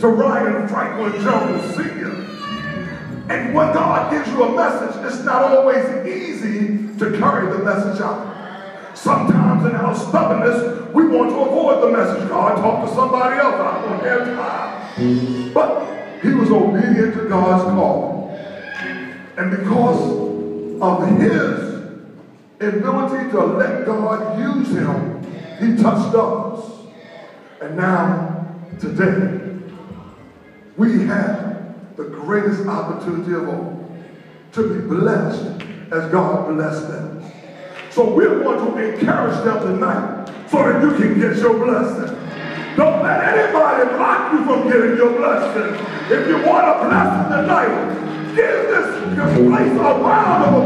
to Ryan Franklin Jones Sr. And when God gives you a message, it's not always easy to carry the message out. Sometimes in our stubbornness, we want to avoid the message. God, talk to somebody else. I don't have time. But he was obedient to God's call. And because of his ability to let God use him, he touched others. And now, today, we have the greatest opportunity of all to be blessed as God blessed them. So we're going to encourage them tonight so that you can get your blessing. Don't let anybody block you from getting your blessing. If you want a blessing tonight, give this place a round of